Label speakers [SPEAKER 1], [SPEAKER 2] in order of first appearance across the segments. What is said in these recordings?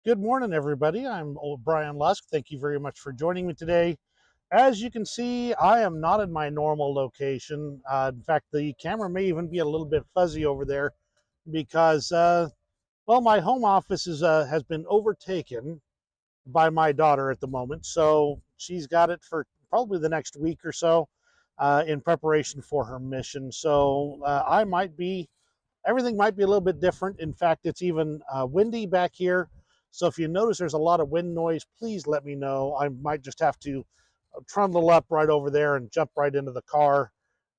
[SPEAKER 1] Good morning, everybody. I'm old Brian Lusk. Thank you very much for joining me today. As you can see, I am not in my normal location. In fact, the camera may even be a little bit fuzzy over there because, well, my home office has been overtaken by my daughter at the moment. So she's got it for probably the next week or so in preparation for her mission. So everything might be a little bit different. In fact, it's even windy back here. So if you notice there's a lot of wind noise, please let me know. I might just have to trundle up right over there and jump right into the car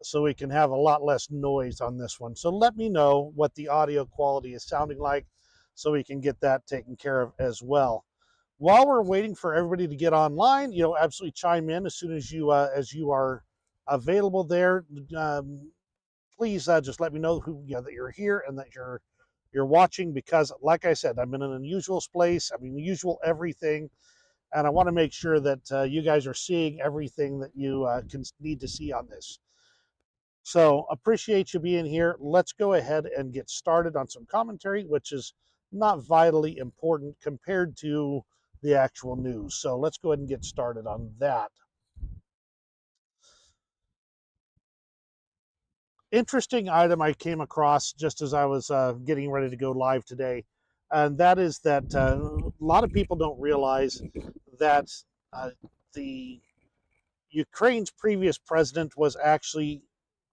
[SPEAKER 1] so we can have a lot less noise on this one. So let me know what the audio quality is sounding like so we can get that taken care of as well. While we're waiting for everybody to get online, absolutely chime in as soon as you are available there. Please just let me know that you're here and that you're watching, because like I said, I'm in an unusual place. I'm in unusual everything, and I want to make sure that you guys are seeing everything that you can need to see on this. So appreciate you being here. Let's go ahead and get started on some commentary, which is not vitally important compared to the actual news. So let's go ahead and get started on that. Interesting item I came across just as I was getting ready to go live today, and that is that a lot of people don't realize that the Ukraine's previous president was actually.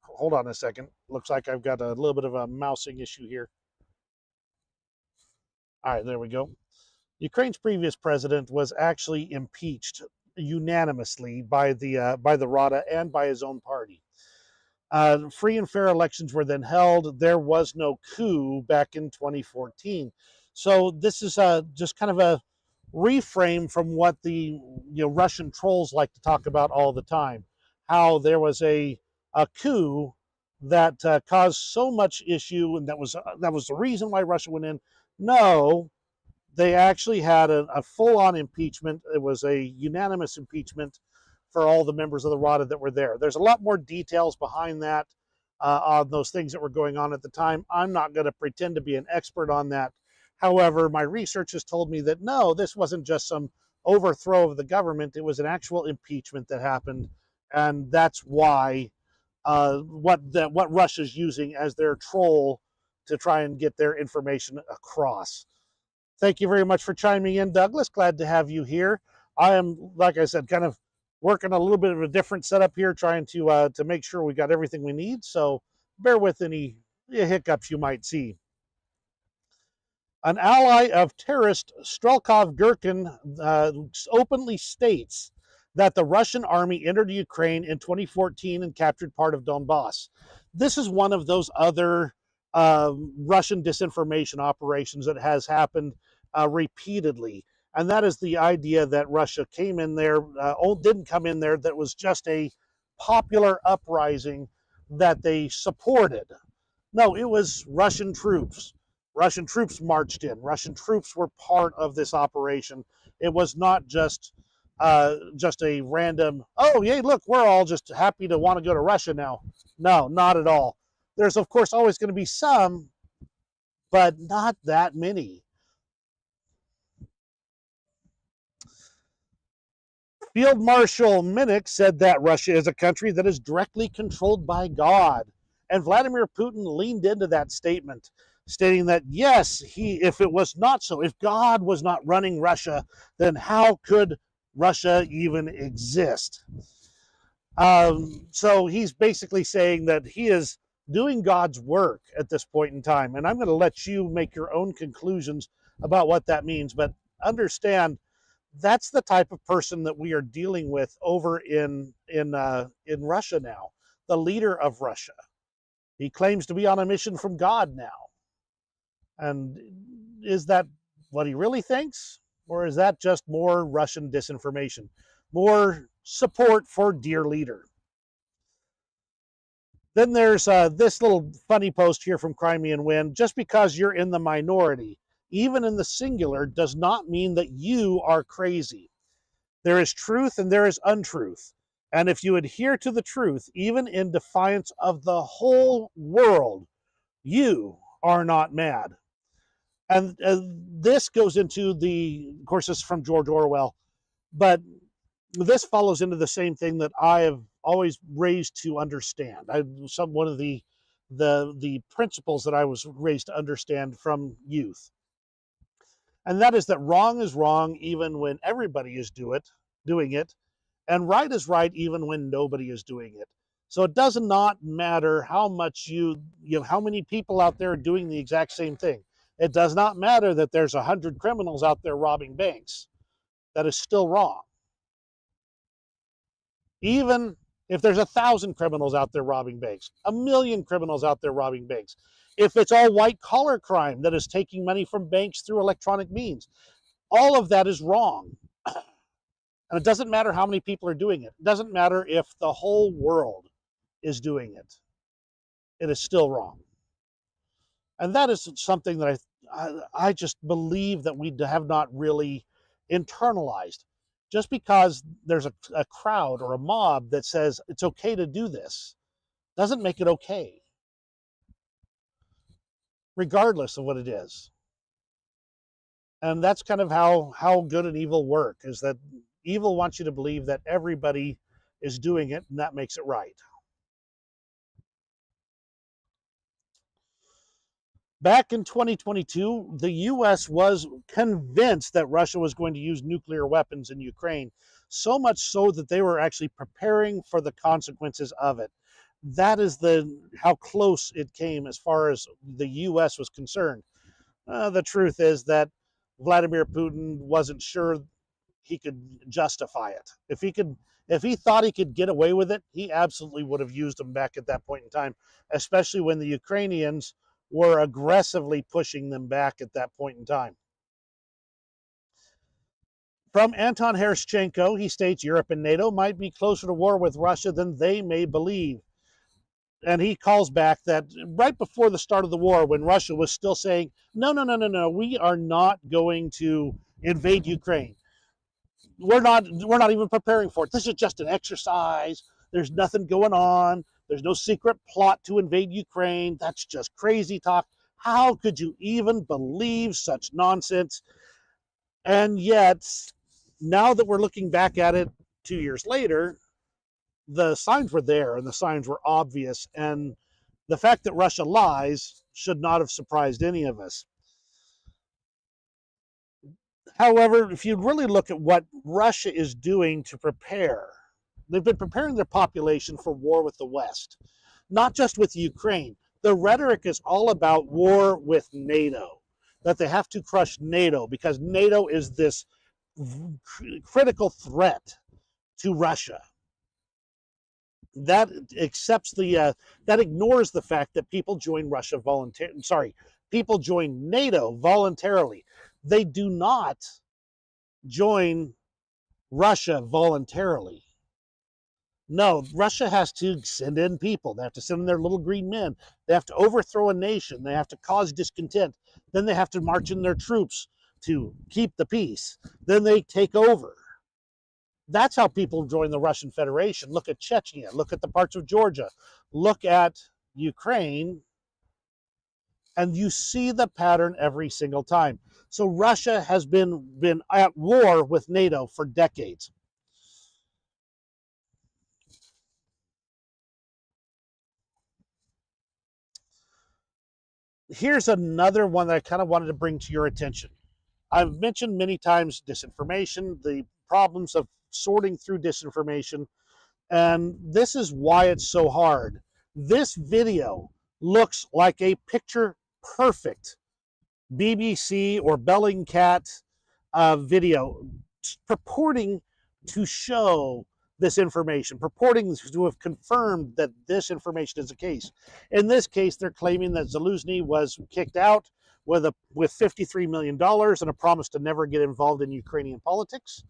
[SPEAKER 1] Hold on a second. Looks like I've got a little bit of a mousing issue here. All right, there we go. Ukraine's previous president was actually impeached unanimously by the Rada and by his own party. Free and fair elections were then held. There was no coup back in 2014. So this is just kind of a reframe from what the Russian trolls like to talk about all the time. How there was a coup that caused so much issue, and that was the reason why Russia went in. No, they actually had a full-on impeachment. It was a unanimous impeachment for all the members of the Rada that were there. There's a lot more details behind that on those things that were going on at the time. I'm not going to pretend to be an expert on that. However, my research has told me that no, this wasn't just some overthrow of the government. It was an actual impeachment that happened, and that's why what Russia's using as their troll to try and get their information across. Thank you very much for chiming in, Douglas. Glad to have you here. I am, like I said, kind of working a little bit of a different setup here, trying to make sure we got everything we need. So bear with any hiccups you might see. An ally of terrorist Strelkov Gherkin openly states that the Russian army entered Ukraine in 2014 and captured part of Donbass. This is one of those other Russian disinformation operations that has happened repeatedly. And that is the idea that Russia came in there, didn't come in there, that was just a popular uprising that they supported. No, it was Russian troops. Russian troops marched in. Russian troops were part of this operation. It was not just a random, oh, yay, look, we're all just happy to want to go to Russia now. No, not at all. There's, of course, always going to be some, but not that many. Field Marshal Minnick said that Russia is a country that is directly controlled by God. And Vladimir Putin leaned into that statement, stating that, yes, if it was not so, if God was not running Russia, then how could Russia even exist? So he's basically saying that he is doing God's work at this point in time. And I'm going to let you make your own conclusions about what that means. But understand, that's the type of person that we are dealing with over in Russia now, the leader of Russia. He claims to be on a mission from God now. And is that what he really thinks? Or is that just more Russian disinformation? More support for dear leader? Then there's this little funny post here from Crimean Wind. Just because you're in the minority, even in the singular, does not mean that you are crazy. There is truth and there is untruth. And if you adhere to the truth, even in defiance of the whole world, you are not mad. And this goes into of course, this is from George Orwell, but this follows into the same thing that I have always raised to understand. One of the principles that I was raised to understand from youth, and that is that wrong is wrong even when everybody is doing it, and right is right even when nobody is doing it. So it does not matter how much how many people out there are doing the exact same thing. It does not matter that there's 100 criminals out there robbing banks. That is still wrong. Even if there's 1,000 criminals out there robbing banks, 1,000,000 criminals out there robbing banks, if it's all white collar crime that is taking money from banks through electronic means, all of that is wrong. And it doesn't matter how many people are doing it. It doesn't matter if the whole world is doing it. It is still wrong. And that is something that I just believe that we have not really internalized. Just because there's a crowd or a mob that says it's okay to do this doesn't make it okay, regardless of what it is. And that's kind of how good and evil work, is that evil wants you to believe that everybody is doing it, and that makes it right. Back in 2022, the US was convinced that Russia was going to use nuclear weapons in Ukraine, so much so that they were actually preparing for the consequences of it. That is how close it came as far as the US was concerned. The truth is that Vladimir Putin wasn't sure he could justify it. If he thought he could get away with it, he absolutely would have used them back at that point in time, especially when the Ukrainians were aggressively pushing them back at that point in time. From Anton Hershchenko, he states Europe and NATO might be closer to war with Russia than they may believe. And he calls back that right before the start of the war, when Russia was still saying, no, we are not going to invade Ukraine. We're not even preparing for it. This is just an exercise. There's nothing going on. There's no secret plot to invade Ukraine. That's just crazy talk. How could you even believe such nonsense? And yet, now that we're looking back at it 2 years later, the signs were there and the signs were obvious. And the fact that Russia lies should not have surprised any of us. However, if you really look at what Russia is doing to prepare, they've been preparing their population for war with the West, not just with Ukraine. The rhetoric is all about war with NATO, that they have to crush NATO because NATO is this critical threat to Russia. That ignores the fact that people join people join NATO voluntarily. They do not join Russia voluntarily. No, Russia has to send in people. They have to send in their little green men. They have to overthrow a nation. They have to cause discontent. Then they have to march in their troops to keep the peace. Then they take over. That's how people join the Russian Federation. Look at Chechnya. Look at the parts of Georgia. Look at Ukraine. And you see the pattern every single time. So Russia has been at war with NATO for decades. Here's another one that I kind of wanted to bring to your attention. I've mentioned many times disinformation, the problems of sorting through disinformation, and this is why it's so hard. This video looks like a picture perfect BBC or Bellingcat video purporting to show this information, purporting to have confirmed that this information is the case. In this case, they're claiming that Zaluzhny was kicked out with $53 million and a promise to never get involved in Ukrainian politics.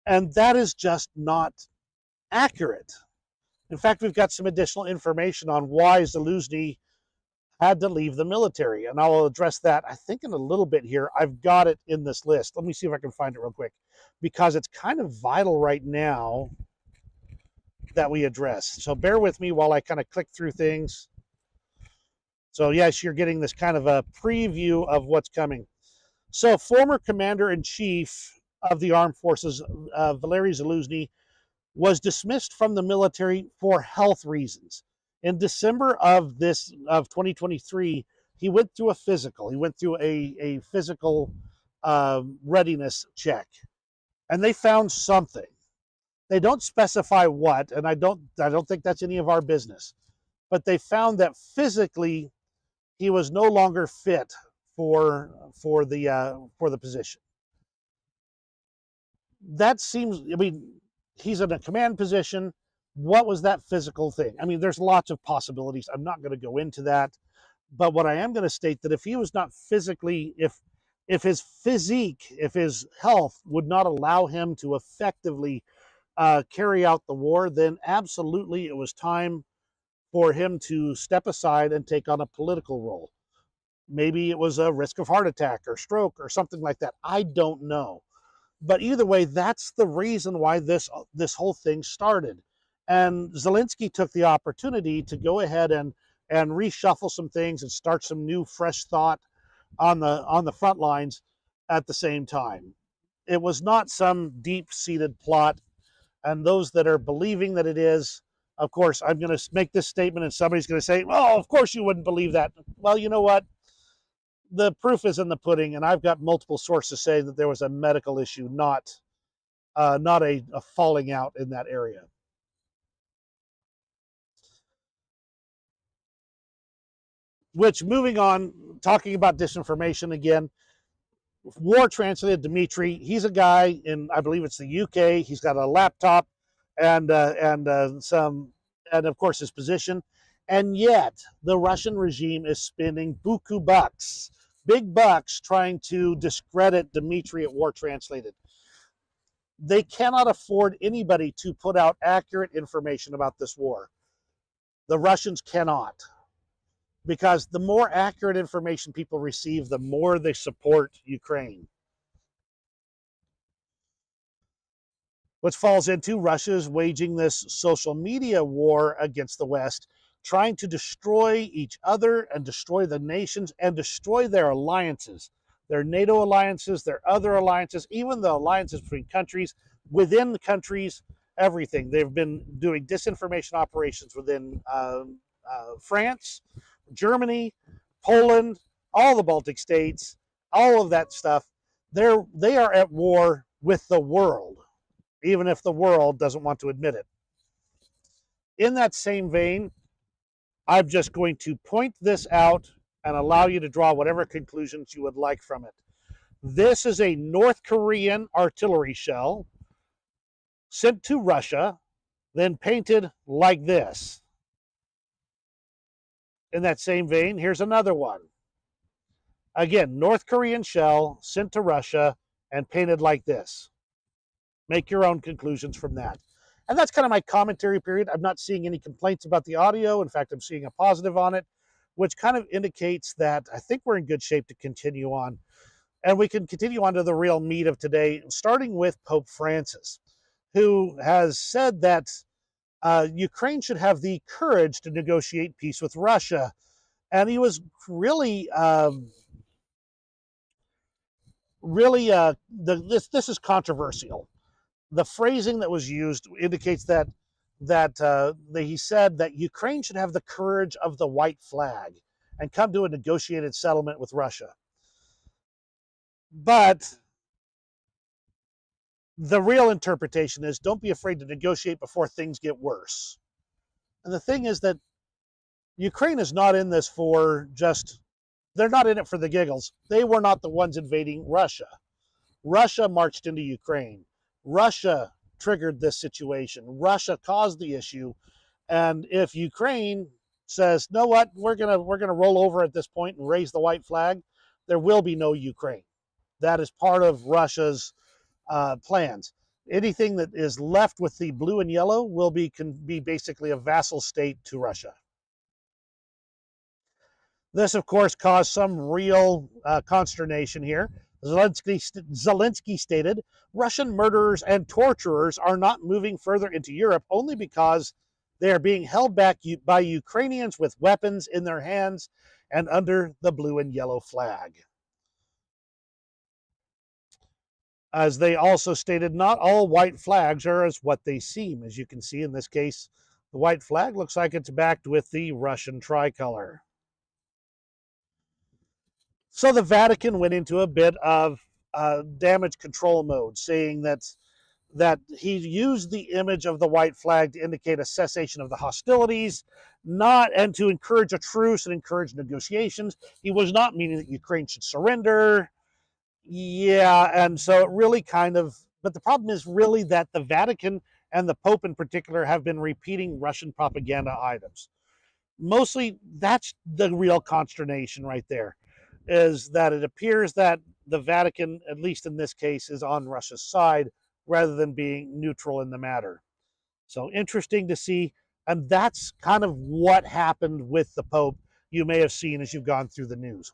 [SPEAKER 1] And that is just not accurate. In fact, we've got some additional information on why Zaluzhny had to leave the military, and I'll address that, I think, in a little bit here. I've got it in this list. Let me see if I can find it real quick, because it's kind of vital right now that we address. So bear with me while I kind of click through things. So yes, you're getting this kind of a preview of what's coming. So former Commander-in-Chief of the Armed Forces, Valery Zaluzhny, was dismissed from the military for health reasons. In December of 2023, he went through a physical. He went through a physical readiness check, and they found something. They don't specify what, and I don't think that's any of our business. But they found that physically he was no longer fit for the position. That seems, I mean, he's in a command position. What was that physical thing? I mean, there's lots of possibilities. I'm not going to go into that. But what I am going to state that if he was not physically, if his physique, if his health would not allow him to effectively carry out the war, then absolutely it was time for him to step aside and take on a political role. Maybe it was a risk of heart attack or stroke or something like that. I don't know. But either way, that's the reason why this whole thing started. And Zelensky took the opportunity to go ahead and reshuffle some things and start some new, fresh thought on the front lines at the same time. It was not some deep-seated plot, and those that are believing that it is, of course, I'm going to make this statement, and somebody's going to say, "Oh, of course you wouldn't believe that." Well, you know what? The proof is in the pudding, and I've got multiple sources saying that there was a medical issue, not a falling out in that area. Which, moving on, talking about disinformation again, War Translated Dmitry, he's a guy in, I believe it's the UK. He's got a laptop and of course his position, and yet the Russian regime is spending buku bucks, big bucks, trying to discredit Dmitry at War Translated. They cannot afford anybody to put out accurate information about this war. The Russians cannot, because the more accurate information people receive, the more they support Ukraine. Which falls into Russia's waging this social media war against the West, trying to destroy each other and destroy the nations and destroy their alliances, their NATO alliances, their other alliances, even the alliances between countries, within the countries, everything. They've been doing disinformation operations within France, Germany, Poland, all the Baltic states, all of that stuff. They are at war with the world, even if the world doesn't want to admit it. In that same vein, I'm just going to point this out and allow you to draw whatever conclusions you would like from it. This is a North Korean artillery shell sent to Russia, then painted like this. In that same vein, here's another one. Again, North Korean shell sent to Russia and painted like this. Make your own conclusions from that. And that's kind of my commentary period. I'm not seeing any complaints about the audio. In fact, I'm seeing a positive on it, which kind of indicates that I think we're in good shape to continue on. And we can continue on to the real meat of today, starting with Pope Francis, who has said that Ukraine should have the courage to negotiate peace with Russia. And he was really, this is controversial. The phrasing that was used indicates that he said that Ukraine should have the courage of the white flag and come to a negotiated settlement with Russia. But the real interpretation is, don't be afraid to negotiate before things get worse. And the thing is that Ukraine is not in this for just, they're not in it for the giggles. They were not the ones invading Russia. Russia marched into Ukraine. Russia triggered this situation. Russia caused the issue. And if Ukraine says, "No, what, we're gonna roll over at this point and raise the white flag," there will be no Ukraine. That is part of Russia's plans. Anything that is left with the blue and yellow will can be basically a vassal state to Russia. This, of course, caused some real consternation here. Zelensky stated, "Russian murderers and torturers are not moving further into Europe only because They are being held back by Ukrainians with weapons in their hands and under the blue and yellow flag. As they also stated, not all white flags are as what they seem. As you can see in this case, the white flag looks like it's backed with the Russian tricolor. So the Vatican went into a bit of damage control mode, saying that he used the image of the white flag to indicate a cessation of the hostilities, and to encourage a truce and encourage negotiations. He was not meaning that Ukraine should surrender. Yeah, and so it really but the problem is really that the Vatican and the Pope in particular have been repeating Russian propaganda items. Mostly that's the real consternation right there, is that it appears that the Vatican, at least in this case, is on Russia's side rather than being neutral in the matter. So interesting to see. And that's kind of what happened with the Pope, you may have seen as you've gone through the news.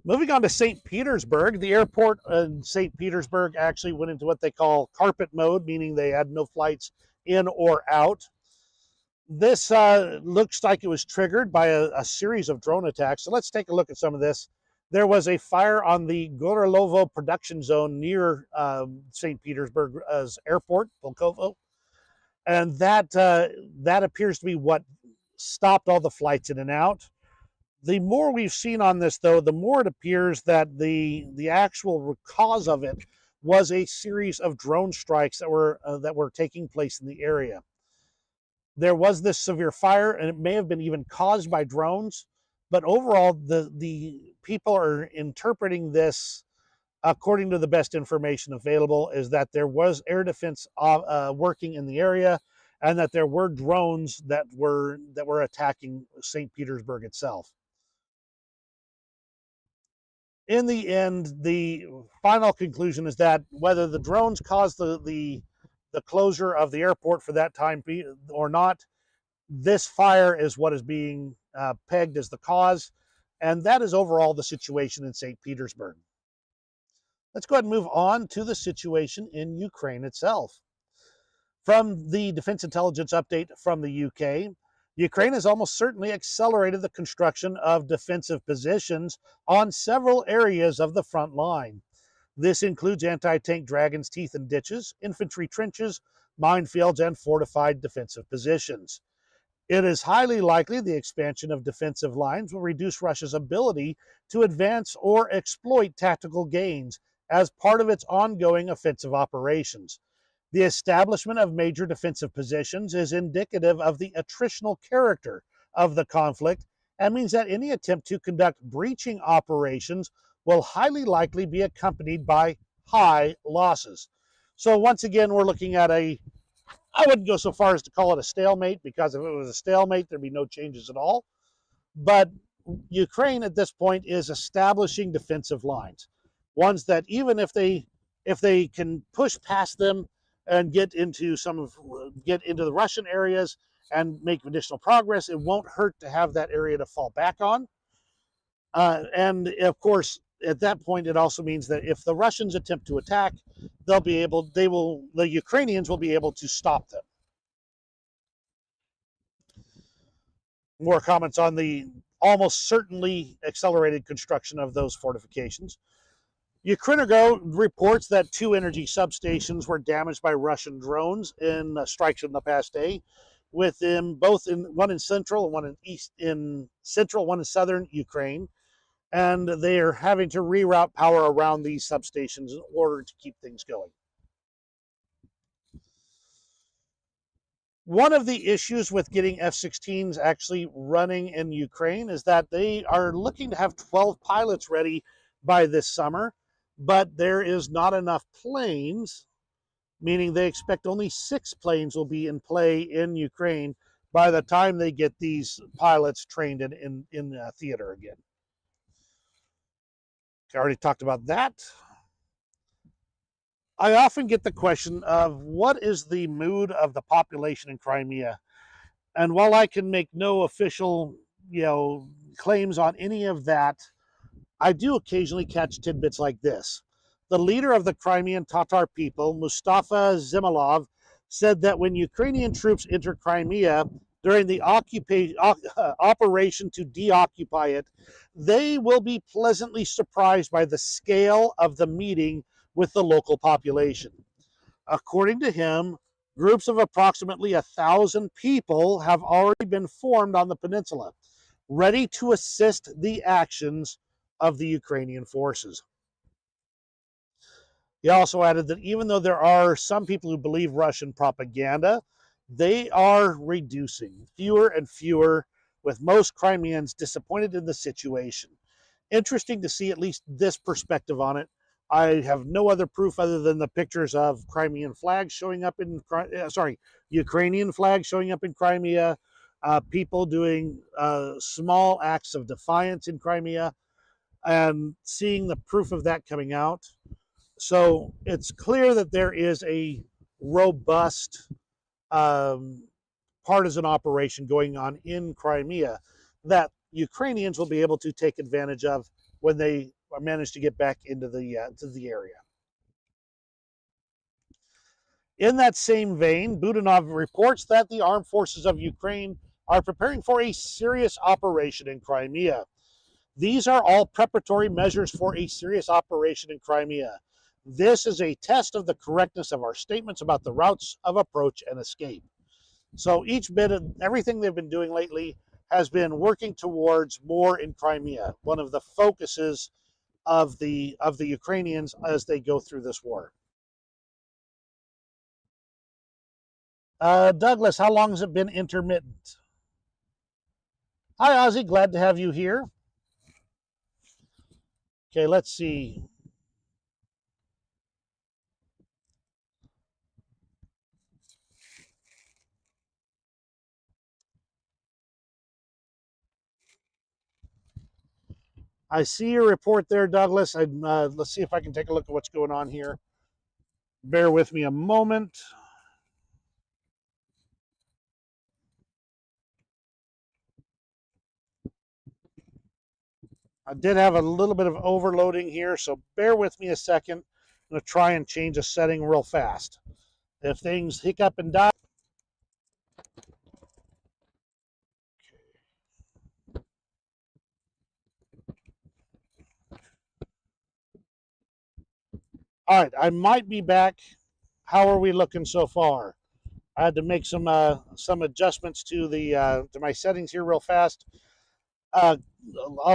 [SPEAKER 1] Moving on to St. Petersburg, the airport in St. Petersburg actually went into what they call carpet mode, meaning they had no flights in or out. This looks like it was triggered by a series of drone attacks. So let's take a look at some of this. There was a fire on the Gorilovo production zone near St. Petersburg's airport, Volkovo. And that appears to be what stopped all the flights in and out. The more we've seen on this, though, the more it appears that the actual cause of it was a series of drone strikes that were taking place in the area. There was this severe fire, and it may have been even caused by drones, but overall, the people are interpreting this, according to the best information available, is that there was air defense working in the area, and that there were drones that were attacking St. Petersburg itself. In the end, the final conclusion is that whether the drones caused the closure of the airport for that time or not, this fire is what is being pegged as the cause, and that is overall the situation in St. Petersburg. Let's go ahead and move on to the situation in Ukraine itself. From the Defense Intelligence Update from the UK, Ukraine has almost certainly accelerated the construction of defensive positions on several areas of the front line. This includes anti-tank Dragon's Teeth and ditches, infantry trenches, minefields, and fortified defensive positions. It is highly likely the expansion of defensive lines will reduce Russia's ability to advance or exploit tactical gains as part of its ongoing offensive operations. The establishment of major defensive positions is indicative of the attritional character of the conflict and means that any attempt to conduct breaching operations will highly likely be accompanied by high losses. So once again, we're looking at I wouldn't go so far as to call it a stalemate, because if it was a stalemate, there'd be no changes at all. But Ukraine at this point is establishing defensive lines, ones that even if they can push past them and get into the Russian areas and make additional progress, it won't hurt to have that area to fall back on. And of course, at that point, it also means that if the Russians attempt to attack, the Ukrainians will be able to stop them. More comments on the almost certainly accelerated construction of those fortifications. Ukrenergo reports that 2 energy substations were damaged by Russian drones in strikes in the past day, with them both one in central and one in southern Ukraine, and they are having to reroute power around these substations in order to keep things going. One of the issues with getting F-16s actually running in Ukraine is that they are looking to have 12 pilots ready by this summer, but there is not enough planes, meaning they expect only 6 planes will be in play in Ukraine by the time they get these pilots trained in theater again. I already talked about that. I often get the question of what is the mood of the population in Crimea? And while I can make no official, claims on any of that, I do occasionally catch tidbits like this. The leader of the Crimean Tatar people, Mustafa Zhemilov, said that when Ukrainian troops enter Crimea during the operation to deoccupy it, they will be pleasantly surprised by the scale of the meeting with the local population. According to him, groups of approximately 1,000 people have already been formed on the peninsula, ready to assist the actions of the Ukrainian forces. He also added that even though there are some people who believe Russian propaganda, they are reducing, fewer and fewer, with most Crimeans disappointed in the situation. Interesting to see at least this perspective on it. I have no other proof other than the pictures of Crimean flags showing up in, Ukrainian flags showing up in Crimea, people doing small acts of defiance in Crimea, and seeing the proof of that coming out. So it's clear that there is a robust partisan operation going on in Crimea that Ukrainians will be able to take advantage of when they manage to get back into the area. In that same vein, Budanov reports that the armed forces of Ukraine are preparing for a serious operation in Crimea. These are all preparatory measures for a serious operation in Crimea. This is a test of the correctness of our statements about the routes of approach and escape. So each bit of everything they've been doing lately has been working towards more in Crimea, one of the focuses of the Ukrainians as they go through this war. Douglas, how long has it been intermittent? Hi, Ozzy. Glad to have you here. Okay, let's see. I see your report there, Douglas. Let's see if I can take a look at what's going on here. Bear with me a moment. I did have a little bit of overloading here, so bear with me a second. I'm going to try and change a setting real fast. If things hiccup and die. All right, I might be back. How are we looking so far? I had to make some adjustments to to my settings here real fast. A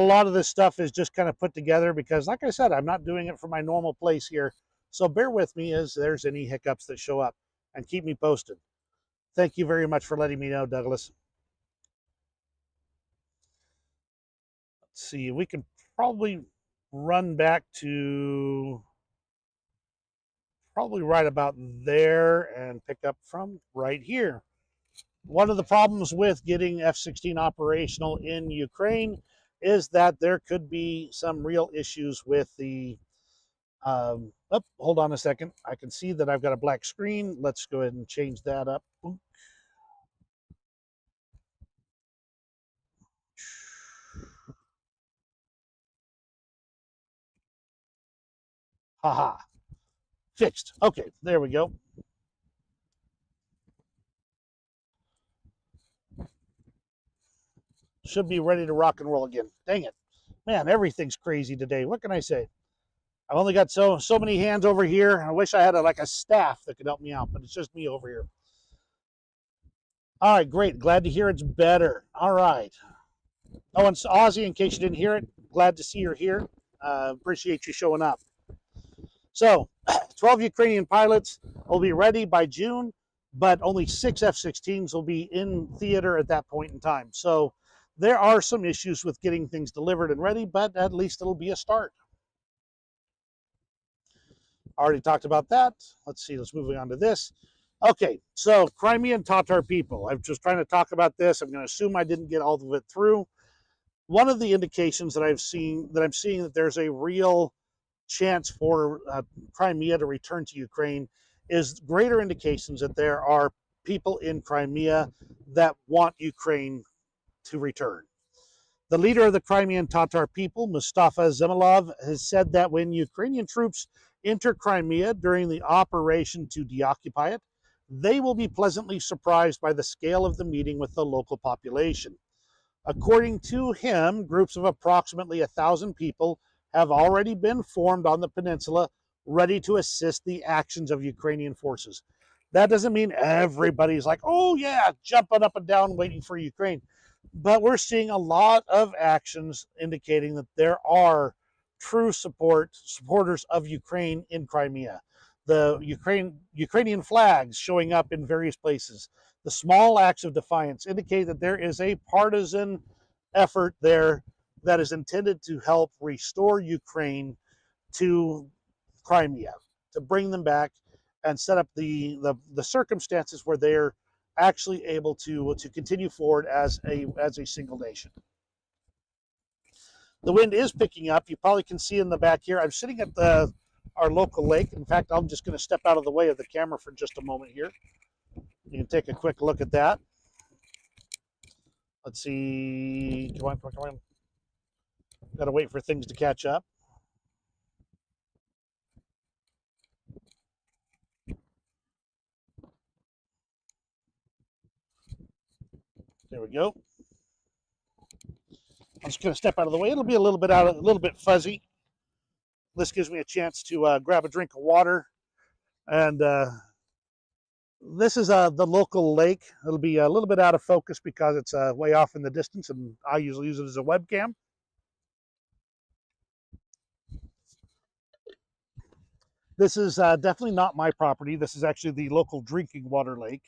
[SPEAKER 1] lot of this stuff is just kind of put together because, like I said, I'm not doing it from my normal place here. So bear with me as there's any hiccups that show up, and keep me posted. Thank you very much for letting me know, Douglas. Let's see, we can probably run back to probably right about there and pick up from right here. One of the problems with getting F-16 operational in Ukraine is that there could be some real issues with the hold on a second. I can see that I've got a black screen. Let's go ahead and change that up. Haha. Fixed. Okay, there we go. Should be ready to rock and roll again. Dang it. Man, everything's crazy today. What can I say? I've only got so many hands over here. I wish I had like a staff that could help me out, but it's just me over here. All right, great. Glad to hear it's better. All right. Oh, and Ozzy, in case you didn't hear it, glad to see you're here. Appreciate you showing up. So, 12 Ukrainian pilots will be ready by June, but only 6 F-16s will be in theater at that point in time. So, there are some issues with getting things delivered and ready, but at least it'll be a start. Already talked about that. Let's see, let's move on to this. Okay, so Crimean Tatar people. I'm just trying to talk about this. I'm going to assume I didn't get all of it through. One of the indications that I'm seeing that there's a real chance for Crimea to return to Ukraine is greater indications that there are people in Crimea that want Ukraine to return. The leader of the Crimean Tatar people, Mustafa Zemilov, has said that when Ukrainian troops enter Crimea during the operation to deoccupy it, they will be pleasantly surprised by the scale of the meeting with the local population. According to him, groups of approximately 1,000 people have already been formed on the peninsula, ready to assist the actions of Ukrainian forces. That doesn't mean everybody's like, oh yeah, jumping up and down waiting for Ukraine. But we're seeing a lot of actions indicating that there are true supporters of Ukraine in Crimea. The Ukrainian flags showing up in various places. The small acts of defiance indicate that there is a partisan effort there that is intended to help restore Ukraine to Crimea, to bring them back and set up the circumstances where they're actually able to continue forward as a single nation. The wind is picking up. You probably can see in the back here. I'm sitting at our local lake. In fact, I'm just going to step out of the way of the camera for just a moment here. You can take a quick look at that. Let's see. Come on. Got to wait for things to catch up. There we go. I'm just going to step out of the way. It'll be a little bit fuzzy. This gives me a chance to grab a drink of water. And this is the local lake. It'll be a little bit out of focus because it's way off in the distance, and I usually use it as a webcam. This is definitely not my property. This is actually the local drinking water lake.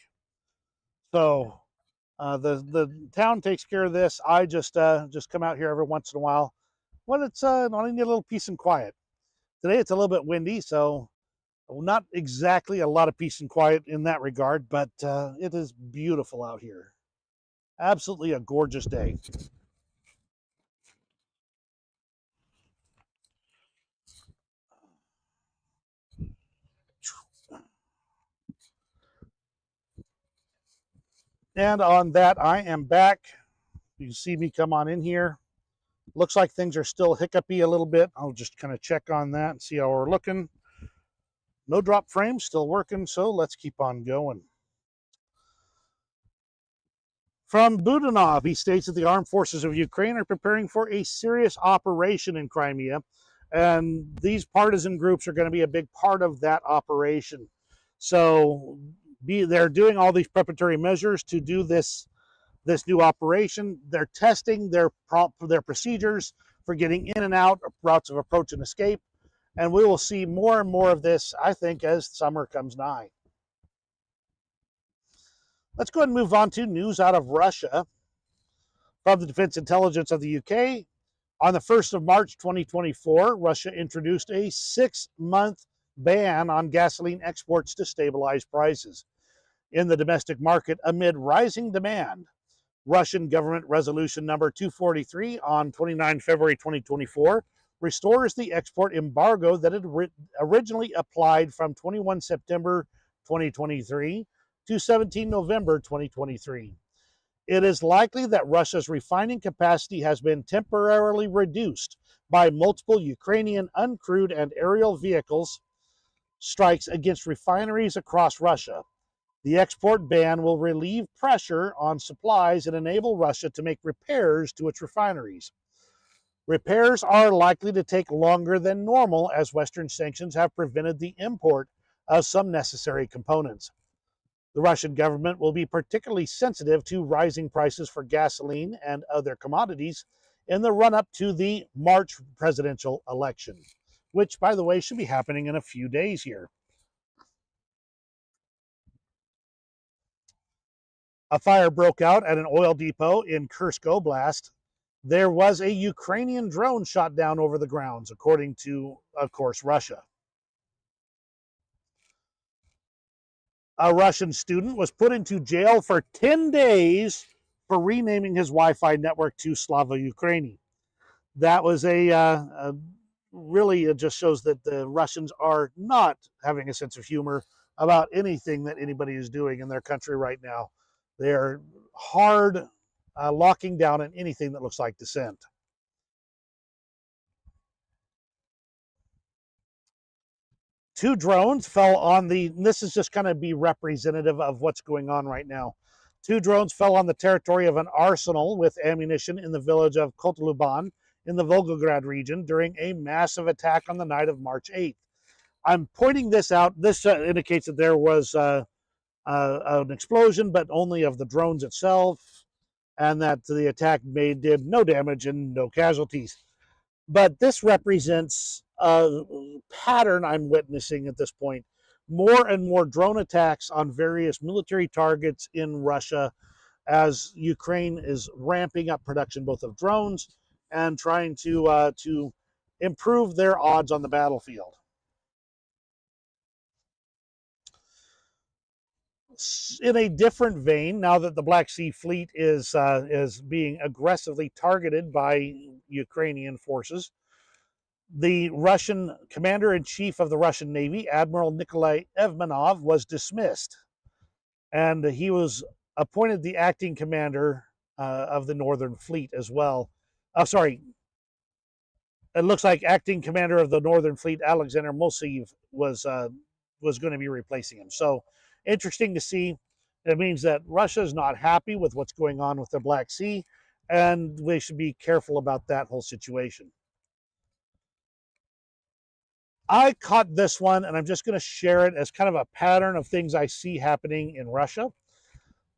[SPEAKER 1] So the town takes care of this. I just come out here every once in a while when it's I need a little peace and quiet. Today it's a little bit windy, so not exactly a lot of peace and quiet in that regard, but it is beautiful out here. Absolutely a gorgeous day. And on that, I am back. You can see me come on in here. Looks like things are still hiccupy a little bit. I'll just kind of check on that and see how we're looking. No drop frame, still working, so let's keep on going. From Budanov, he states that the armed forces of Ukraine are preparing for a serious operation in Crimea, and these partisan groups are going to be a big part of that operation. So they're doing all these preparatory measures to do this new operation. They're testing their procedures for getting in and out, routes of approach and escape, and we will see more and more of this, I think, as summer comes nigh. Let's go ahead and move on to news out of Russia. From the Defense Intelligence of the UK, on the 1st of March 2024, Russia introduced a 6-month ban on gasoline exports to stabilize prices in the domestic market amid rising demand. Russian government resolution number 243 on 29 February 2024 restores the export embargo that had originally applied from 21 September 2023 to 17 November 2023. It is likely that Russia's refining capacity has been temporarily reduced by multiple Ukrainian uncrewed and aerial vehicles strikes against refineries across Russia. The export ban will relieve pressure on supplies and enable Russia to make repairs to its refineries. Repairs are likely to take longer than normal as Western sanctions have prevented the import of some necessary components. The Russian government will be particularly sensitive to rising prices for gasoline and other commodities in the run-up to the March presidential election, which, by the way, should be happening in a few days here. A fire broke out at an oil depot in Kursk Oblast. There was a Ukrainian drone shot down over the grounds, according to, of course, Russia. A Russian student was put into jail for 10 days for renaming his Wi-Fi network to Slava Ukraini. That was really, it just shows that the Russians are not having a sense of humor about anything that anybody is doing in their country right now. They're hard locking down on anything that looks like dissent. 2 drones fell on this is just kind of be representative of what's going on right now. 2 drones fell on the territory of an arsenal with ammunition in the village of Kotluban in the Volgograd region during a massive attack on the night of March 8th. I'm pointing this out. This indicates that there was an explosion, but only of the drones itself, and that the attack did no damage and no casualties. But this represents a pattern I'm witnessing at this point. More and more drone attacks on various military targets in Russia as Ukraine is ramping up production both of drones and trying to improve their odds on the battlefield. In a different vein, now that the Black Sea Fleet is being aggressively targeted by Ukrainian forces, the Russian commander-in-chief of the Russian Navy, Admiral Nikolai Evmenov, was dismissed, and he was appointed the acting commander of the Northern Fleet as well. Sorry, it looks like acting commander of the Northern Fleet, Alexander Moiseev, was going to be replacing him. So interesting to see. It means that Russia is not happy with what's going on with the Black Sea, and they should be careful about that whole situation. I caught this one, and I'm just going to share it as kind of a pattern of things I see happening in Russia.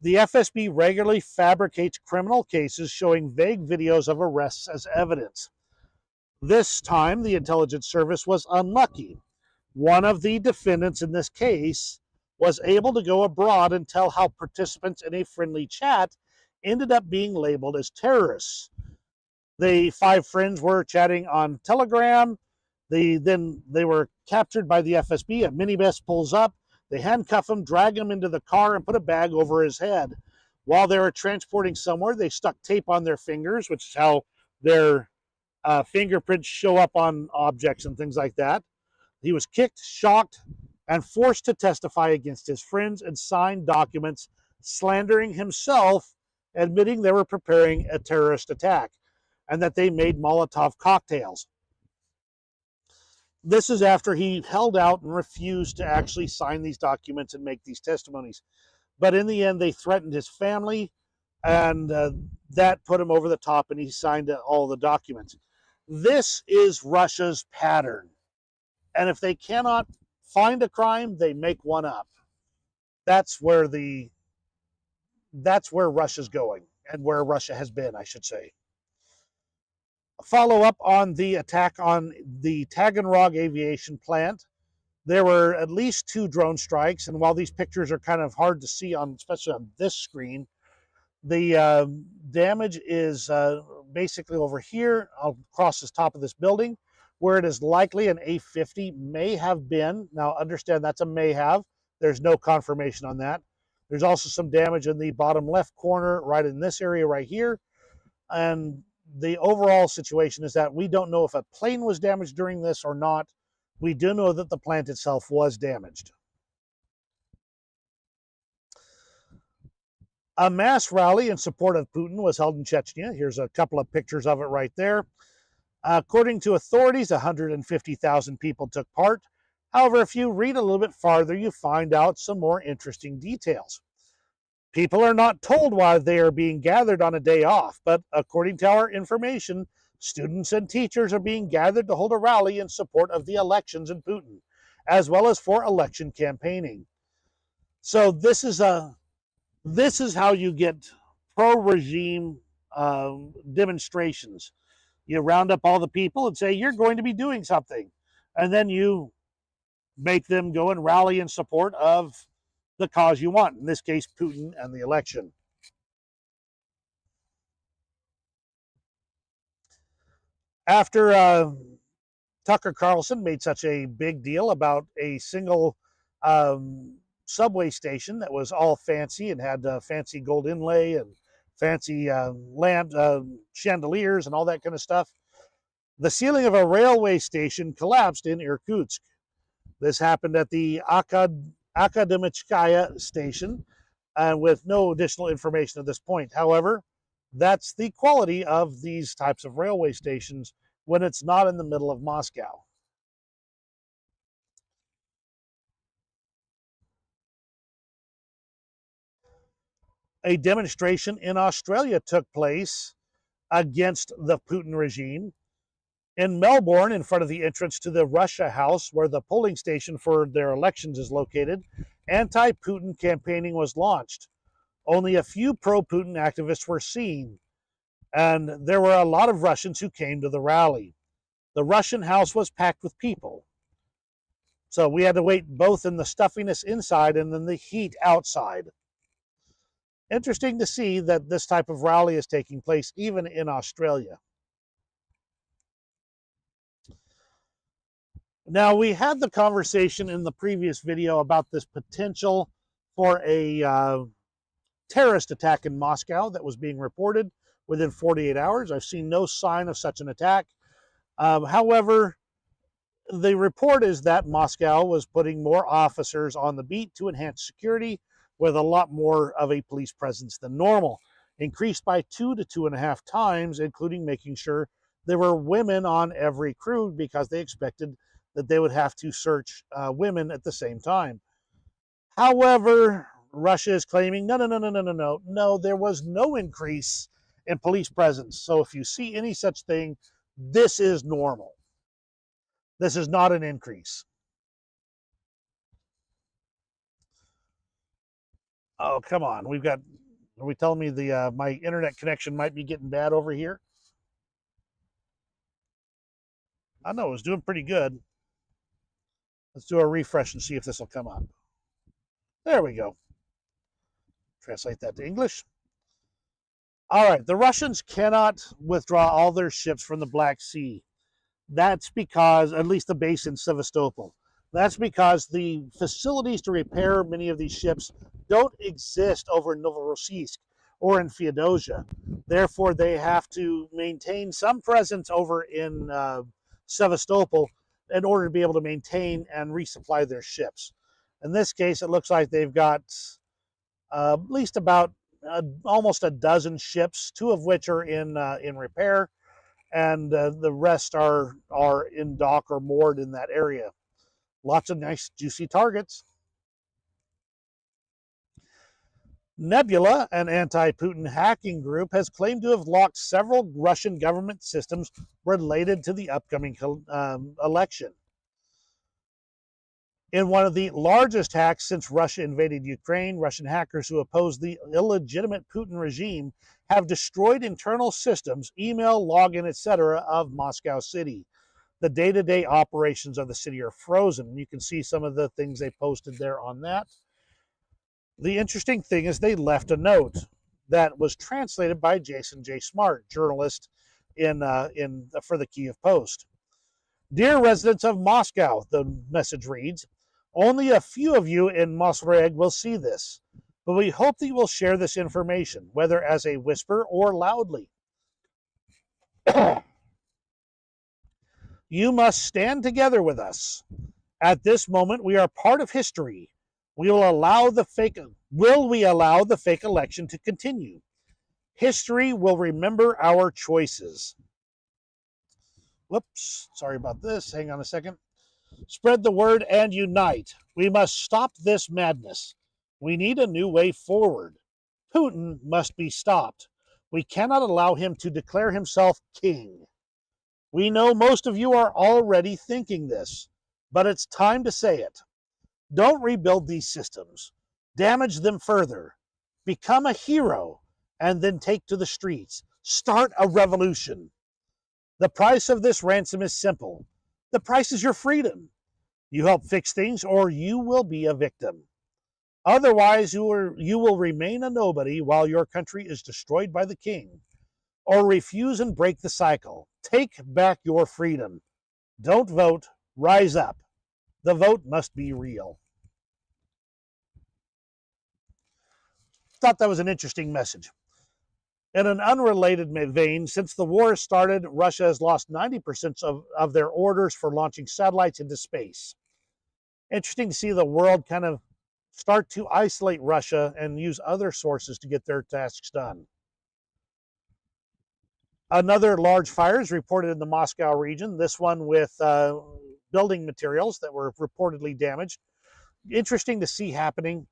[SPEAKER 1] The FSB regularly fabricates criminal cases showing vague videos of arrests as evidence. This time, the intelligence service was unlucky. One of the defendants in this case was able to go abroad and tell how participants in a friendly chat ended up being labeled as terrorists. The 5 friends were chatting on Telegram. Then they were captured by the FSB. A minibus pulls up. They handcuff him, drag him into the car, and put a bag over his head. While they were transporting somewhere, they stuck tape on their fingers, which is how their fingerprints show up on objects and things like that. He was kicked, shocked, and forced to testify against his friends and sign documents slandering himself, admitting they were preparing a terrorist attack and that they made Molotov cocktails. This is after he held out and refused to actually sign these documents and make these testimonies. But in the end, they threatened his family, and that put him over the top, and he signed all the documents. This is Russia's pattern. And if they cannot find a crime, they make one up. That's where Russia's going, and where Russia has been, I should say. Follow up on the attack on the Taganrog aviation plant. There were at least 2 drone strikes, and while these pictures are kind of hard to see on, especially on this screen, the damage is basically over here across the top of this building, where it is likely an A-50 may have been. Now understand that's a may have. There's no confirmation on that. There's also some damage in the bottom left corner right in this area right here. And the overall situation is that we don't know if a plane was damaged during this or not. We do know that the plant itself was damaged. A mass rally in support of Putin was held in Chechnya. Here's a couple of pictures of it right there. According to authorities, 150,000 people took part. However, if you read a little bit farther, you find out some more interesting details. People are not told why they are being gathered on a day off, but according to our information, students and teachers are being gathered to hold a rally in support of the elections in Putin, as well as for election campaigning. So this is how you get pro-regime demonstrations. You round up all the people and say, you're going to be doing something. And then you make them go and rally in support of the cause you want, in this case, Putin and the election. After Tucker Carlson made such a big deal about a single subway station that was all fancy and had fancy gold inlay and fancy lamp chandeliers and all that kind of stuff, the ceiling of a railway station collapsed in Irkutsk. This happened at the Akademichkaya station, with no additional information at this point. However, that's the quality of these types of railway stations when it's not in the middle of Moscow. A demonstration in Australia took place against the Putin regime. In Melbourne, in front of the entrance to the Russia House, where the polling station for their elections is located, anti-Putin campaigning was launched. Only a few pro-Putin activists were seen, and there were a lot of Russians who came to the rally. The Russian House was packed with people. So we had to wait both in the stuffiness inside and then the heat outside. Interesting to see that this type of rally is taking place even in Australia. Now, we had the conversation in the previous video about this potential for a terrorist attack in Moscow that was being reported within 48 hours. I've seen no sign of such an attack. However, the report is that Moscow was putting more officers on the beat to enhance security with a lot more of a police presence than normal, increased by 2 to 2.5 times, including making sure there were women on every crew because they expected that they would have to search women at the same time. However, Russia is claiming, no, there was no increase in police presence. So if you see any such thing, this is normal. This is not an increase. Oh, come on. Are we telling me my internet connection might be getting bad over here? I know, it was doing pretty good. Let's do a refresh and see if this will come up. There we go. Translate that to English. All right, the Russians cannot withdraw all their ships from the Black Sea. That's because, at least the base in Sevastopol, that's because the facilities to repair many of these ships don't exist over in Novorossiysk or in Feodosia. Therefore, they have to maintain some presence over in Sevastopol in order to be able to maintain and resupply their ships. In this case, it looks like they've got at least about almost a dozen ships, 2 of which are in repair, and the rest are in dock or moored in that area. Lots of nice, juicy targets. Nebula, an anti-Putin hacking group, has claimed to have locked several Russian government systems related to the upcoming election. In one of the largest hacks since Russia invaded Ukraine, Russian hackers who oppose the illegitimate Putin regime have destroyed internal systems, email, login, etc. of Moscow City. The day-to-day operations of the city are frozen. You can see some of the things they posted there on that. The interesting thing is they left a note that was translated by Jason J. Smart, journalist for the Kiev Post. Dear residents of Moscow, the message reads, only a few of you in Mosreg will see this, but we hope that you will share this information, whether as a whisper or loudly. You must stand together with us. At this moment, we are part of history. Will we allow the fake election to continue? History will remember our choices. Whoops, sorry about this. Hang on a second. Spread the word and unite. We must stop this madness. We need a new way forward. Putin must be stopped. We cannot allow him to declare himself king. We know most of you are already thinking this, but it's time to say it. Don't rebuild these systems. Damage them further. Become a hero and then take to the streets. Start a revolution. The price of this ransom is simple. The price is your freedom. You help fix things or you will be a victim. Otherwise, you will remain a nobody while your country is destroyed by the king. Or refuse and break the cycle. Take back your freedom. Don't vote. Rise up. The vote must be real. Thought that was an interesting message. In an unrelated vein, since the war started, Russia has lost 90% of their orders for launching satellites into space. Interesting to see the world kind of start to isolate Russia and use other sources to get their tasks done. Another large fire is reported in the Moscow region, this one with building materials that were reportedly damaged. Interesting to see happening.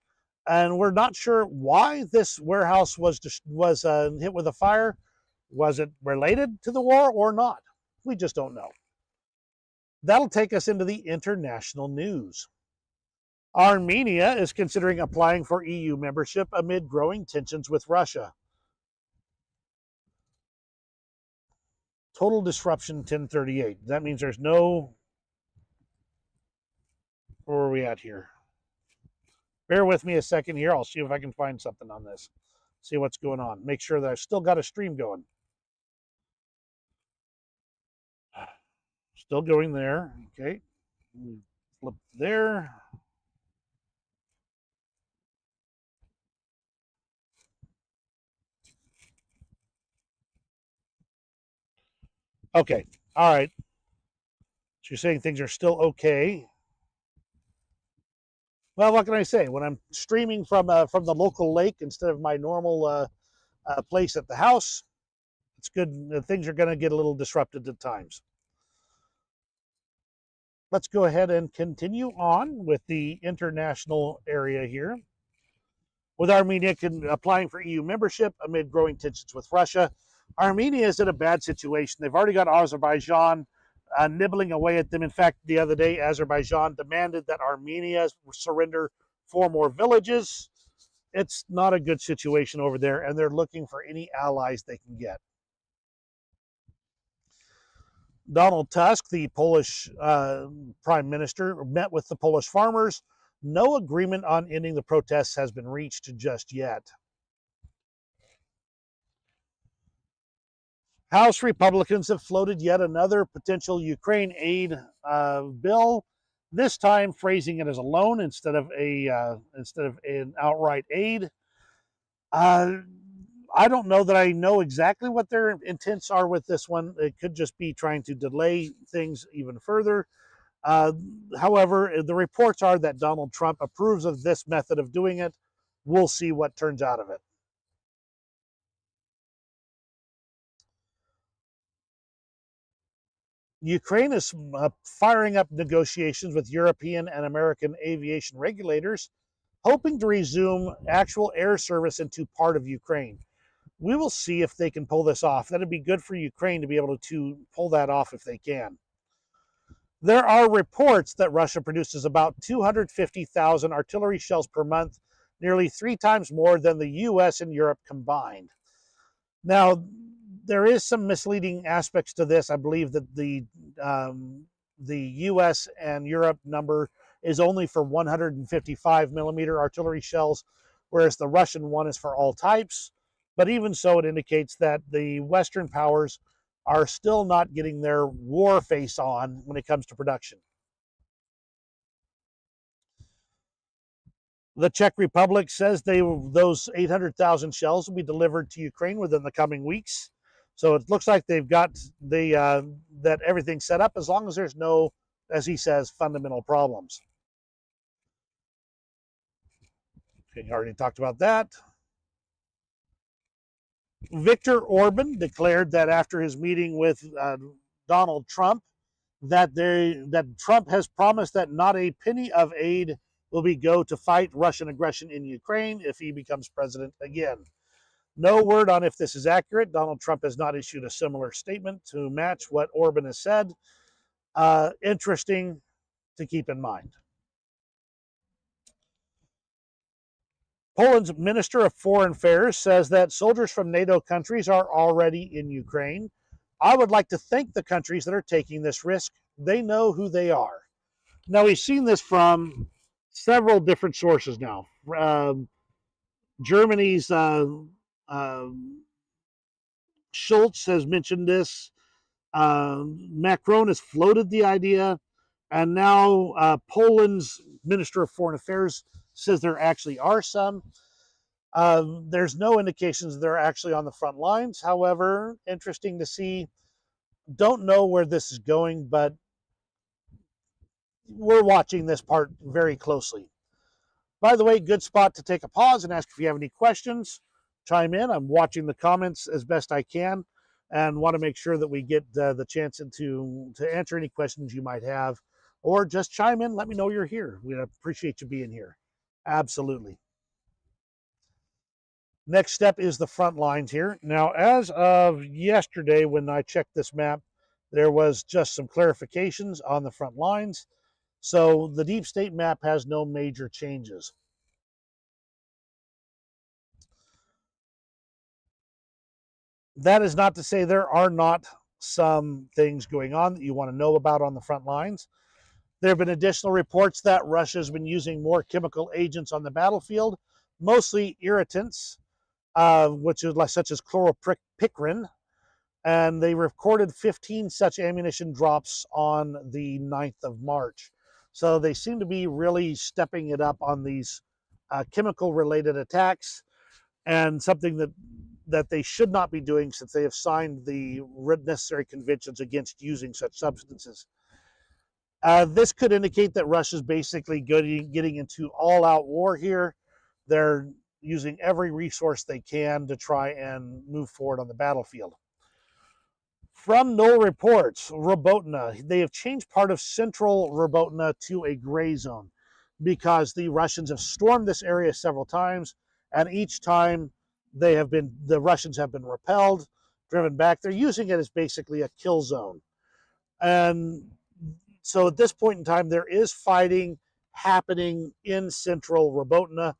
[SPEAKER 1] And we're not sure why this warehouse was hit with a fire. Was it related to the war or not? We just don't know. That'll take us into the international news. Armenia is considering applying for EU membership amid growing tensions with Russia. Total disruption 1038. That means there's no. Where are we at here? Bear with me a second here. I'll see if I can find something on this. See what's going on. Make sure that I've still got a stream going. Still going there. Okay. Flip there. Okay. All right. So you're saying things are still okay. Well, what can I say? When I'm streaming from the local lake instead of my normal place at the house, it's good. Things are going to get a little disrupted at times. Let's go ahead and continue on with the international area here. With Armenia applying for EU membership amid growing tensions with Russia, Armenia is in a bad situation. They've already got Azerbaijan nibbling away at them. In fact, the other day, Azerbaijan demanded that Armenia surrender 4 more villages. It's not a good situation over there, and they're looking for any allies they can get. Donald Tusk, the Polish prime minister, met with the Polish farmers. No agreement on ending the protests has been reached just yet. House Republicans have floated yet another potential Ukraine aid bill, this time phrasing it as a loan instead of an outright aid. I don't know that I know exactly what their intents are with this one. It could just be trying to delay things even further. However, the reports are that Donald Trump approves of this method of doing it. We'll see what turns out of it. Ukraine is firing up negotiations with European and American aviation regulators, hoping to resume actual air service into part of Ukraine. We will see if they can pull this off. That'd be good for Ukraine to be able to pull that off if they can. There are reports that Russia produces about 250,000 artillery shells per month, nearly 3 times more than the US and Europe combined. Now, there is some misleading aspects to this. I believe that the US and Europe number is only for 155 millimeter artillery shells, whereas the Russian one is for all types. But even so, it indicates that the Western powers are still not getting their war face on when it comes to production. The Czech Republic says those 800,000 shells will be delivered to Ukraine within the coming weeks. So it looks like they've got that everything set up, as long as there's no, as he says, fundamental problems. Okay, already talked about that. Viktor Orban declared that after his meeting with Donald Trump, that Trump has promised that not a penny of aid will go to fight Russian aggression in Ukraine if he becomes president again. No word on if this is accurate. Donald Trump has not issued a similar statement to match what Orban has said. Interesting to keep in mind. Poland's Minister of Foreign Affairs says that soldiers from NATO countries are already in Ukraine. I would like to thank the countries that are taking this risk. They know who they are. Now, we've seen this from several different sources now. Germany's Schultz has mentioned this. Macron has floated the idea. And now Poland's Minister of Foreign Affairs says there actually are some. There's no indications they're actually on the front lines. However, interesting to see. Don't know where this is going, but we're watching this part very closely. By the way, good spot to take a pause and ask if you have any questions. Chime in. I'm watching the comments as best I can and want to make sure that we get the chance to answer any questions you might have, or just chime in. Let me know you're here. We appreciate you being here. Absolutely. Next step is the front lines here. Now, as of yesterday, when I checked this map, there was just some clarifications on the front lines. So the deep state map has no major changes. That is not to say there are not some things going on that you want to know about on the front lines. There have been additional reports that Russia's been using more chemical agents on the battlefield, mostly irritants, which is such as chloropicrin, and they recorded 15 such ammunition drops on the 9th of March. So they seem to be really stepping it up on these chemical-related attacks, and something that they should not be doing since they have signed the necessary conventions against using such substances. This could indicate that Russia's basically getting into all-out war here. They're using every resource they can to try and move forward on the battlefield. From NOL reports, Robotyne, they have changed part of central Robotyne to a gray zone because the Russians have stormed this area several times, and each time the Russians have been repelled, driven back. They're using it as basically a kill zone. And so at this point in time, there is fighting happening in central Robotyne,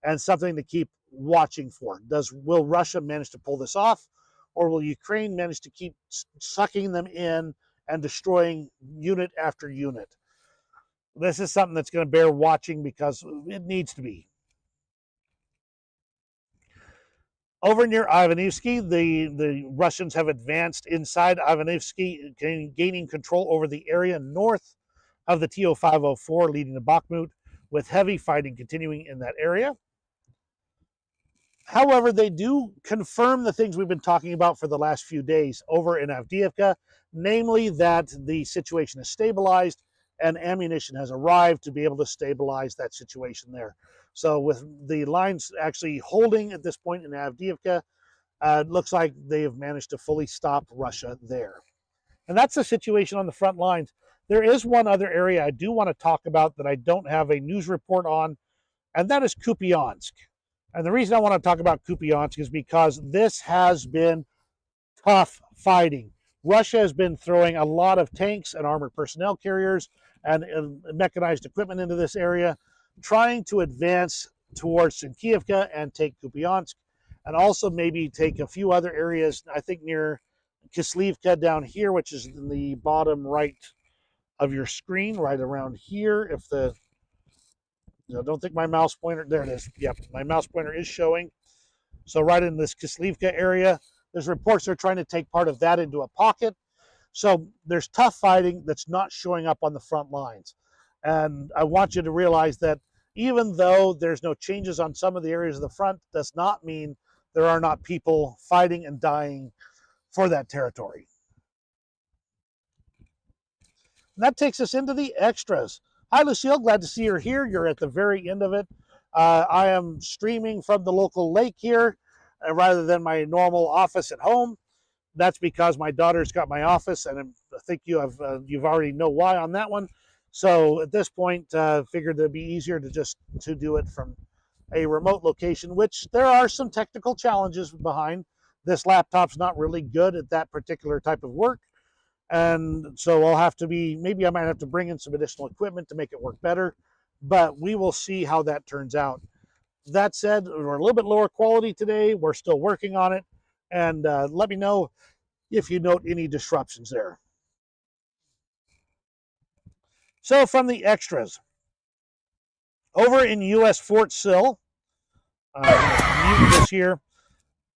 [SPEAKER 1] and something to keep watching for. Will Russia manage to pull this off, or will Ukraine manage to keep sucking them in and destroying unit after unit? This is something that's going to bear watching because it needs to be. Over near Ivanivsky, the Russians have advanced inside Ivanivsky, gaining control over the area north of the TO-504 leading to Bakhmut, with heavy fighting continuing in that area. However, they do confirm the things we've been talking about for the last few days over in Avdiivka, namely that the situation is stabilized and ammunition has arrived to be able to stabilize that situation there. So with the lines actually holding at this point in Avdiivka, it looks like they have managed to fully stop Russia there. And that's the situation on the front lines. There is one other area I do want to talk about that I don't have a news report on, and that is Kupiansk. And the reason I want to talk about Kupiansk is because this has been tough fighting. Russia has been throwing a lot of tanks and armored personnel carriers and mechanized equipment into this area, trying to advance towards Sinkiivka and take Kupiansk, and also maybe take a few other areas, I think near Kislivka down here, which is in the bottom right of your screen, right around here. If the I don't think my mouse pointer, there it is. Yep, my mouse pointer is showing. So right in this Kislivka area, there's reports they're trying to take part of that into a pocket. So there's tough fighting that's not showing up on the front lines. And I want you to realize that even though there's no changes on some of the areas of the front, does not mean there are not people fighting and dying for that territory. And that takes us into the extras. Hi, Lucille. Glad to see you're here. You're at the very end of it. I am streaming from the local lake here rather than my normal office at home. That's because my daughter's got my office, and I think you've already know why on that one. So at this point, figured it'd be easier to do it from a remote location, which there are some technical challenges behind. This laptop's not really good at that particular type of work. And so maybe I might have to bring in some additional equipment to make it work better, but we will see how that turns out. That said, we're a little bit lower quality today. We're still working on it. And let me know if you note any disruptions there. So from the extras, over in U.S. Fort Sill, mute this here,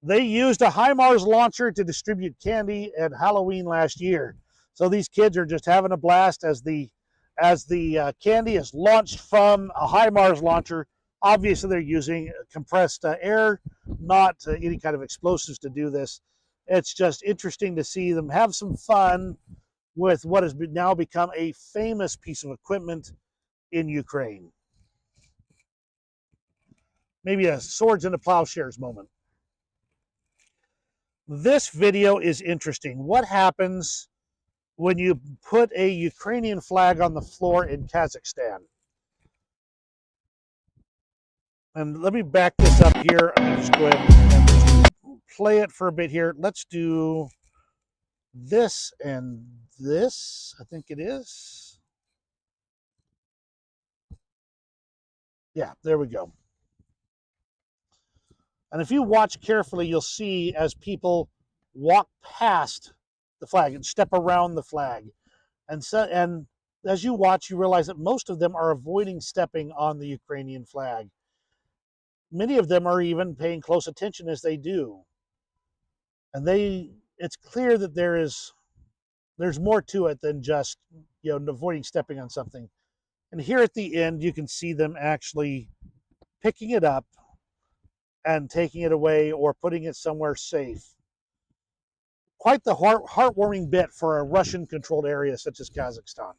[SPEAKER 1] they used a HIMARS launcher to distribute candy at Halloween last year. So these kids are just having a blast as the candy is launched from a HIMARS launcher. Obviously, they're using compressed air, not any kind of explosives to do this. It's just interesting to see them have some fun with what has now become a famous piece of equipment in Ukraine. Maybe a swords into plowshares moment. This video is interesting. What happens when you put a Ukrainian flag on the floor in Kazakhstan? And let me back this up here. I'm going to just go ahead and just play it for a bit here. Let's do this and this, I think it is. Yeah, there we go. And if you watch carefully, you'll see as people walk past the flag and step around the flag. And as you watch, you realize that most of them are avoiding stepping on the Ukrainian flag. Many of them are even paying close attention as they do. And it's clear that there's more to it than just, avoiding stepping on something. And here at the end, you can see them actually picking it up and taking it away or putting it somewhere safe. Quite the heartwarming bit for a Russian-controlled area such as Kazakhstan.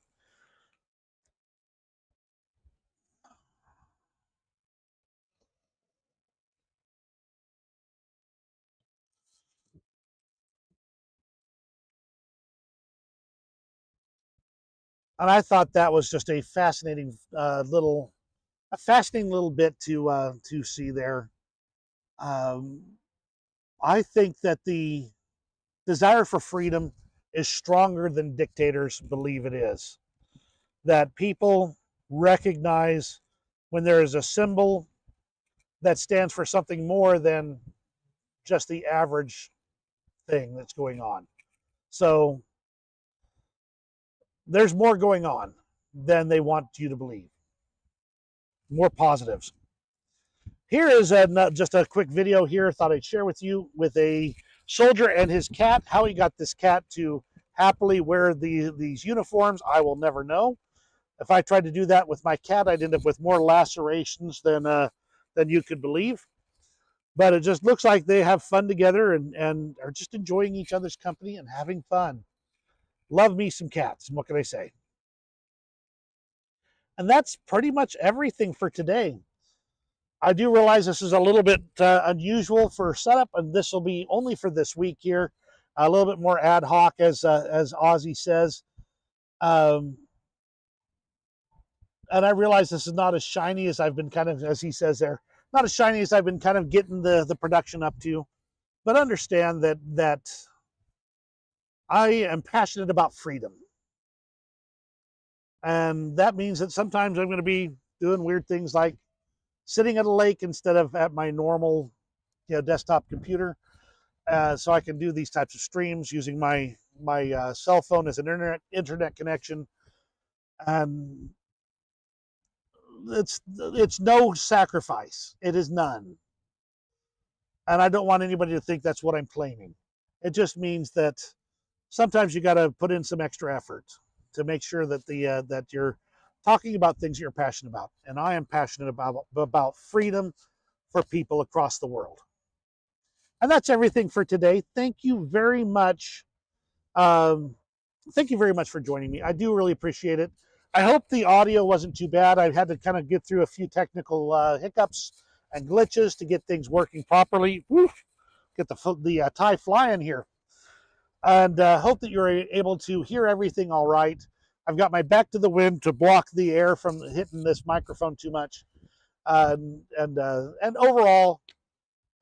[SPEAKER 1] And I thought that was just a fascinating little bit to see there. I think that the desire for freedom is stronger than dictators believe it is. That people recognize when there is a symbol that stands for something more than just the average thing that's going on. So there's more going on than they want you to believe. More positives. Here is just a quick video here I thought I'd share with you with a soldier and his cat. How he got this cat to happily wear these uniforms, I will never know. If I tried to do that with my cat, I'd end up with more lacerations than you could believe. But it just looks like they have fun together and are just enjoying each other's company and having fun. Love me some cats. What can I say? And that's pretty much everything for today. I do realize this is a little bit unusual for setup, and this will be only for this week here. A little bit more ad hoc, as Ozzy says. And I realize this is not as shiny as I've been kind of, as he says there, not as shiny as I've been kind of getting the production up to. But understand that I am passionate about freedom. And that means that sometimes I'm going to be doing weird things like sitting at a lake instead of at my normal desktop computer. So I can do these types of streams using my cell phone as an internet connection. And it's no sacrifice. It is none. And I don't want anybody to think that's what I'm claiming. It just means that sometimes you got to put in some extra effort to make sure that that you're talking about things you're passionate about. And I am passionate about freedom for people across the world. And that's everything for today. Thank you very much. Thank you very much for joining me. I do really appreciate it. I hope the audio wasn't too bad. I had to kind of get through a few technical hiccups and glitches to get things working properly. Woo, get the tie flying here. And hope that you're able to hear everything all right. I've got my back to the wind to block the air from hitting this microphone too much. And overall,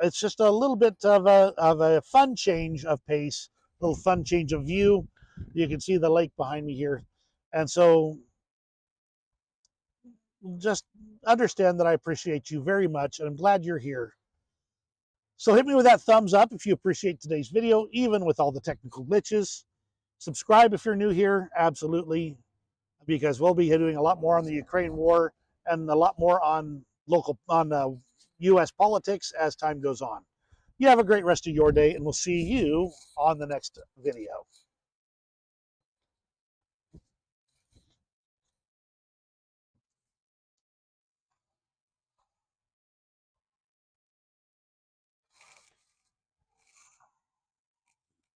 [SPEAKER 1] it's just a little bit of a fun change of pace, a little fun change of view. You can see the lake behind me here. And so just understand that I appreciate you very much, and I'm glad you're here. So hit me with that thumbs up if you appreciate today's video, even with all the technical glitches. Subscribe if you're new here, absolutely, because we'll be doing a lot more on the Ukraine war and a lot more on U.S. politics as time goes on. You have a great rest of your day, and we'll see you on the next video.